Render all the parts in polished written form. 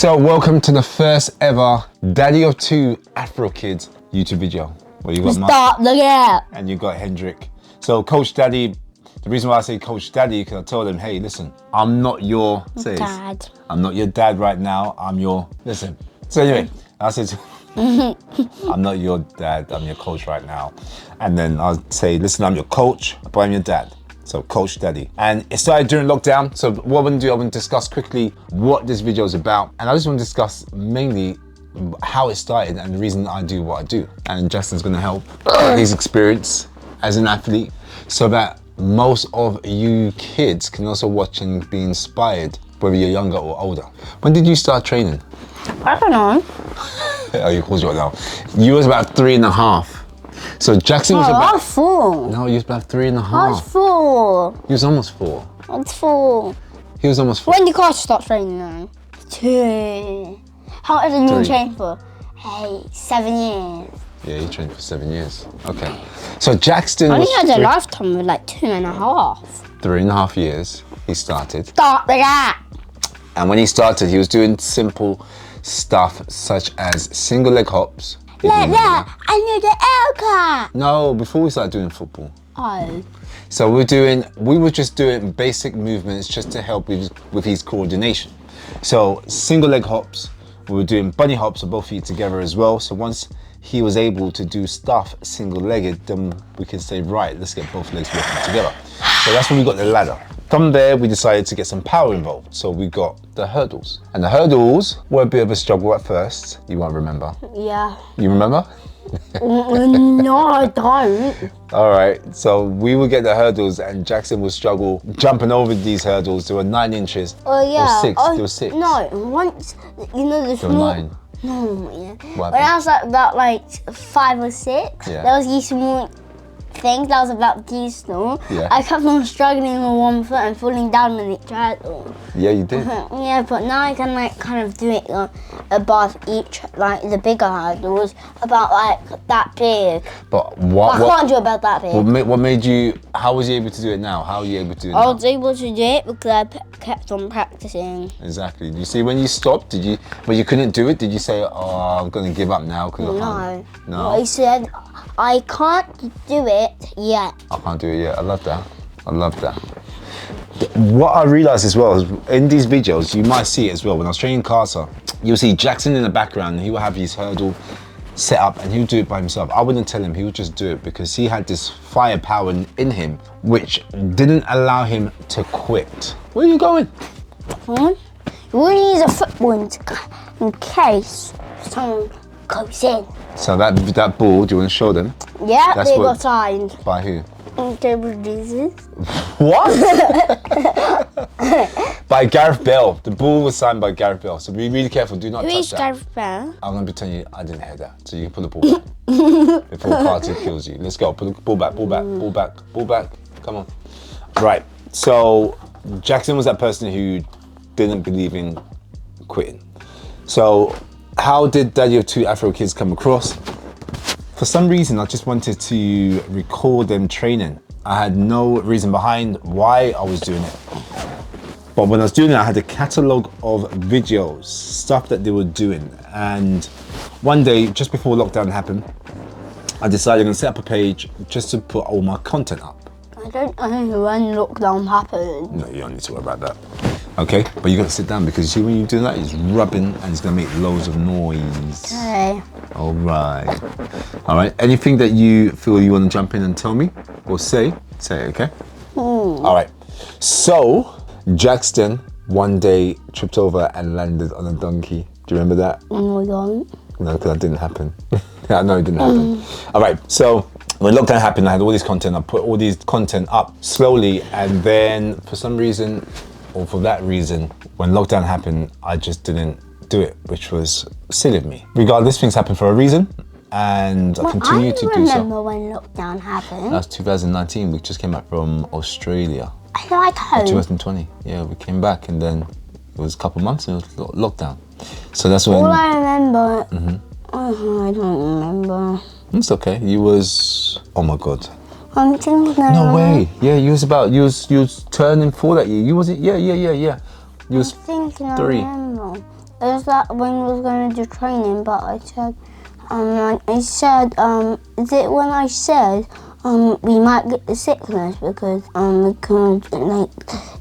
So welcome to the first ever Daddy of Two Afro Kids YouTube video. Where you got Stop the gap. and you got Hendrik. So Coach Daddy, the reason why I say Coach Daddy, because I told him, hey, listen, I'm not your Dad. I'm not your dad right now. I'm your listen. So anyway, I said, I'm not your dad. I'm your coach right now. And then I'll say, listen, I'm your coach, but I'm your dad. So Coach Daddy. And it started during lockdown. So what I'm gonna do, I'm gonna discuss quickly what this video is about. And I just want to discuss mainly how it started and the reason I do what I do. And Justin's gonna help his experience as an athlete so that most of you kids can also watch and be inspired, whether you're younger or older. When did you start training? I don't know. Oh, you called you now. You was about 3.5. So Jackson was I about... was 4. No, you was about 3.5. I was 4. He was almost 4. I was 4. He was almost 4. When did Carter start training now? 2. How long did you 3. train for? Hey, 7 years. Yeah, he trained for 7 years. Okay. So Jackson I was think I had a lifetime of like 2.5. 3.5 years he started. Stop the gap. And when he started, he was doing simple stuff such as single leg hops. I need the L-car. No, before we started doing football. Oh. So we were just doing basic movements just to help with his coordination. So single leg hops, we were doing bunny hops with both feet together as well. So once he was able to do stuff single-legged, then we can say, right, let's get both legs working together. So that's when we got the ladder. From there, we decided to get some power involved. So we got the hurdles. And the hurdles were a bit of a struggle at first. You won't remember. Yeah. You remember? No, I don't. All right, so we would get the hurdles and Jackson would struggle jumping over these hurdles. They were 9 inches. Oh, yeah. Or 6, Oh, they were 6. No, once, you know the They were small... 9. No, yeah. What When I happened? was like about like 5 or 6, Yeah. there was these small things that was about these small. Yeah. I kept on struggling with one foot and falling down on each hurdle. Yeah, you did. Yeah, but now I can like kind of do it above each, like the bigger hurdles, about like that big. But I can't do it about that big. what made you, how was you able to do it now? How are you able to do it I now? was able to do it because I kept on practicing. Exactly. You see, when you stopped, when you couldn't do it, did you say, oh, I'm going to give up now? Cause I can't? No. I said, I can't do it yet. I can't do it yet. I love that. I love that. What I realized as well is in these videos, you might see it as well. When I was training Carter, you'll see Jackson in the background. He will have his hurdle set up and he would do it by himself. I wouldn't tell him, he would just do it because he had this firepower in him, which didn't allow him to quit. Where are you going? You really use a football in case someone goes in. So that ball, do you want to show them? Yeah, That's they what- got signed. By who? Jesus. What? By Gareth Bale. The ball was signed by Gareth Bale. So be really careful. Do not Who touch is that. Gareth Bale? I'm going to pretend I didn't hear that. So you can put the ball back. Before Carter kills you. Let's go. Put the ball back, ball back, ball back, ball back. Come on. Right. So Jackson was that person who didn't believe in quitting. So how did Daddy of Two Afro Kids come across? For some reason, I just wanted to record them training. I had no reason behind why I was doing it. But when I was doing it, I had a catalogue of videos, stuff that they were doing. And one day, just before lockdown happened, I decided I'm gonna set up a page just to put all my content up. I don't know when lockdown happened. No, you don't need to worry about that. Okay, but you gotta sit down because you see when you're doing that, it's rubbing and it's gonna make loads of noise. Okay. All right. All right, anything that you feel you wanna jump in and tell me or say it, okay? All right, so Jackson one day tripped over and landed on a donkey. Do you remember that? Oh my god. No, because that didn't happen. I know it didn't happen. All right, so when lockdown happened, I had all this content. I put all these content up slowly, and then for some reason, or for that reason, when lockdown happened, I just didn't do it, which was silly of me. Regardless, things happen for a reason, and I continue to do I remember so. when lockdown happened. That's 2019. We just came back from Australia. I like home. 2020. Yeah, we came back, and then it was a couple of months and it was lockdown. So that's when. All I remember. I don't remember. It's okay. You was. Oh my god. I'm thinking. No way. Yeah, you was turning 4 that year. You wasn't. Yeah. You was thinking 3. I remember. was that when we was going to do training, but I said, is it when I said, we might get the sickness because like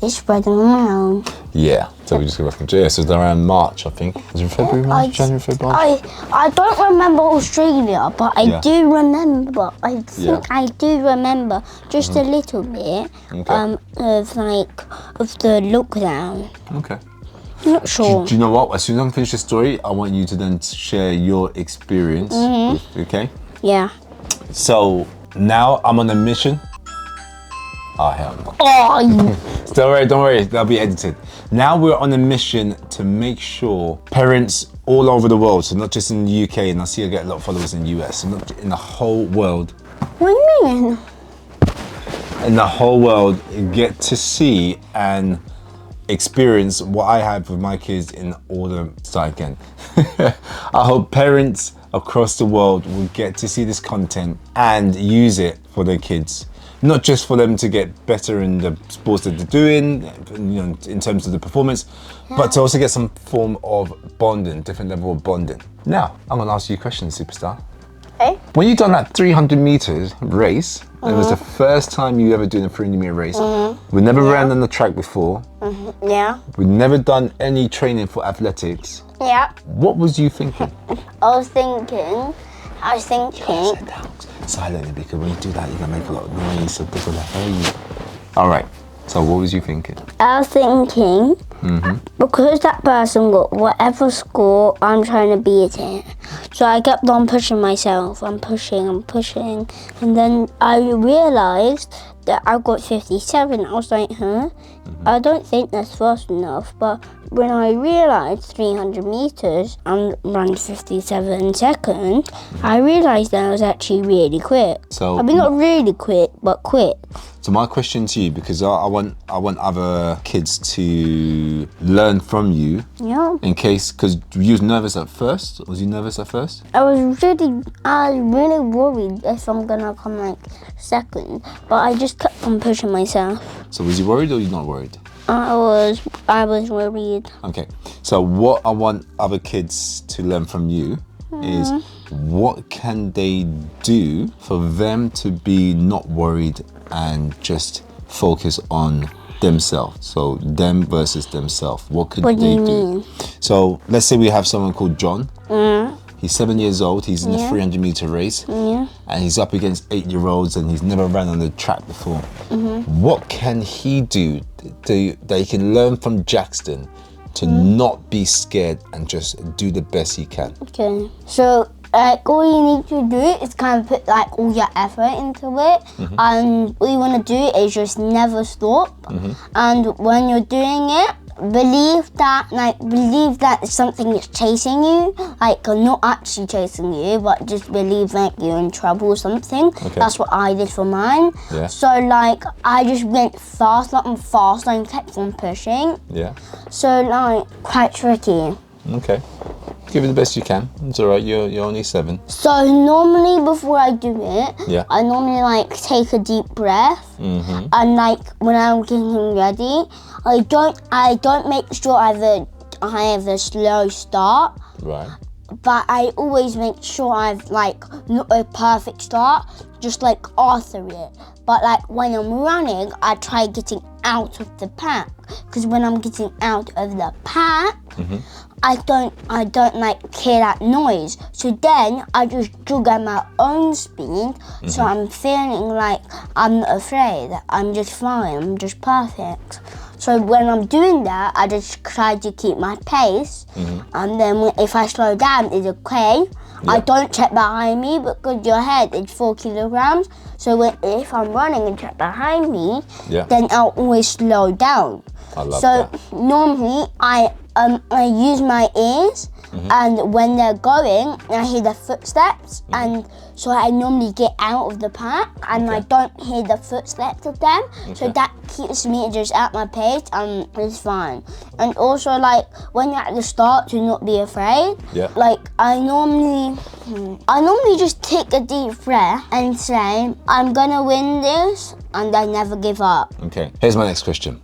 it's spreading around. Yeah, so we just go back into so it's around March, I think. Was it February, March, January, February? I don't remember Australia, but I do remember. I think I do remember just a little bit of the lockdown. Okay. I'm not sure. Do you know what? As soon as I finish the story, I want you to then share your experience. Okay? Yeah. So now I'm on a mission. Oh, hell no. Oh, Don't worry, that'll be edited. Now we're on a mission to make sure parents all over the world, so not just in the UK, and I see I get a lot of followers in the US, so not in the whole world. what do you mean? In the whole world, get to see and experience what I have with my kids in order to start again. I hope parents across the world will get to see this content and use it for their kids. Not just for them to get better in the sports that they're doing, you know, in terms of the performance, but to also get some form of bonding, different level of bonding. Now, I'm gonna ask you a question, Superstar. Okay. When you done that 300 meters race, it was the first time you ever doing a 300 meter race. We never ran on the track before. Yeah. We've never done any training for athletics. Yeah. What was you thinking? I was thinking. Sit down silently, because when you do that, you're gonna make a lot of noise, so people are like, hey. All right, so what was you thinking? I was thinking, because that person got whatever score, I'm trying to beat it. So I kept on pushing myself. I'm pushing. And then I realised that I got 57. I was like, I don't think that's fast enough. But when I realised 300 metres and run 57 seconds, I realised that I was actually really quick. So I mean, not really quick, but quick. So my question to you, because I want other kids to learn from you. Yeah. In case, because you was nervous at first. Was you nervous at first? I was really worried if I'm gonna come like second, but I just kept on pushing myself. So was you worried or you not worried? I was worried. Okay. So what I want other kids to learn from you is what can they do for them to be not worried and just focus on themselves. So them versus themselves. What could they do? What do you mean? So let's say we have someone called John. He's 7 years old. He's in the 300 meter race. And he's up against 8-year-olds and he's never ran on the track before. What can he do that he can learn from Jackson to not be scared and just do the best he can? Okay. So all you need to do is kind of put like all your effort into it, and all you want to do is just never stop. And when you're doing it, believe that something is chasing you, like not actually chasing you, but just believe like you're in trouble or something. Okay. That's what I did for mine. Yeah. So like I just went faster and faster and kept on pushing. Yeah. So like quite tricky. Okay. Give it the best you can. It's all right. You're only 7. So normally before I do it, Yeah. I normally like take a deep breath, and like when I'm getting ready, I don't make sure I have a slow start, Right. but I always make sure I've like not a perfect start, just like after it. But like when I'm running, I try getting out of the pack, because when I'm getting out of the pack, I don't like hear that noise. So then I just jog at my own speed. So I'm feeling like I'm not afraid. I'm just fine. I'm just perfect. So when I'm doing that, I just try to keep my pace. And then if I slow down, it's okay. I don't check behind me because your head is 4 kilograms. So if I'm running and check behind me, then I'll always slow down. I love that. that. Normally I use my ears, and when they're going, I hear the footsteps, and so I normally get out of the pack, and I don't hear the footsteps of them. So that keeps me just at my pace, and it's fine. And also, like when you're at the start, to not be afraid. Like I normally just take a deep breath and say, I'm gonna win this, and I never give up. Okay. Here's my next question.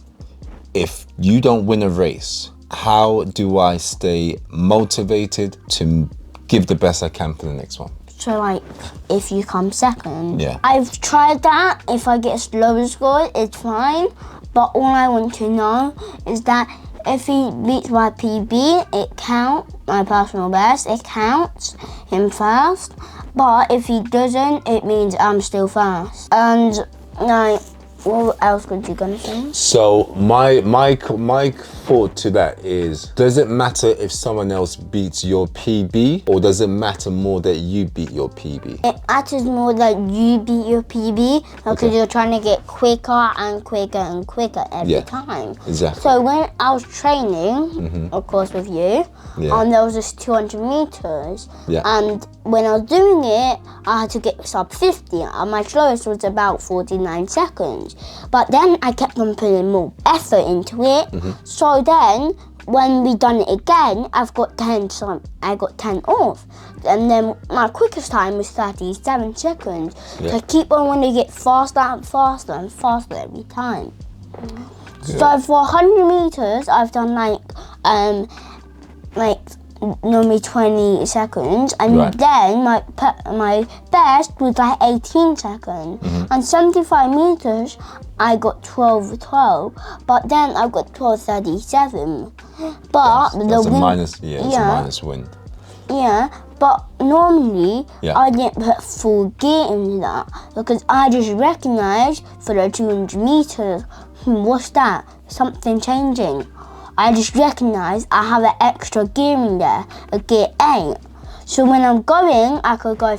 If you don't win a race how do I stay motivated to give the best I can for the next one? So like, if you come second, Yeah. I've tried that. If I get a lower score, it's fine. But all I want to know is that if he beats my PB, it counts, my personal best, it counts him first. But if he doesn't, it means I'm still first. And like, what else could you gonna say? So my thought to that is, does it matter if someone else beats your PB, or does it matter more that you beat your PB? It matters more that you beat your PB because you're trying to get quicker and quicker and quicker every time. Exactly. So when I was training, of course with you, there was this 200 meters. Yeah. And when I was doing it, I had to get sub 50 and my slowest was about 49 seconds. But then I kept on putting more effort into it. So then when we done it again, I got 10 off. And then my quickest time was 37 seconds. So I keep on wanting to get faster and faster and faster every time. So for 100 meters, I've done normally 20 seconds, and then my best was like 18 seconds. And 75 meters, I got 12:12, but then I got 12:37. But that's a minus. It's a minus wind. Yeah, but normally I didn't put full gear into that because I just recognised for the 200 meters, what's that? Something changing. I just recognised I have an extra gear in there, a gear 8. So when I'm going, I could go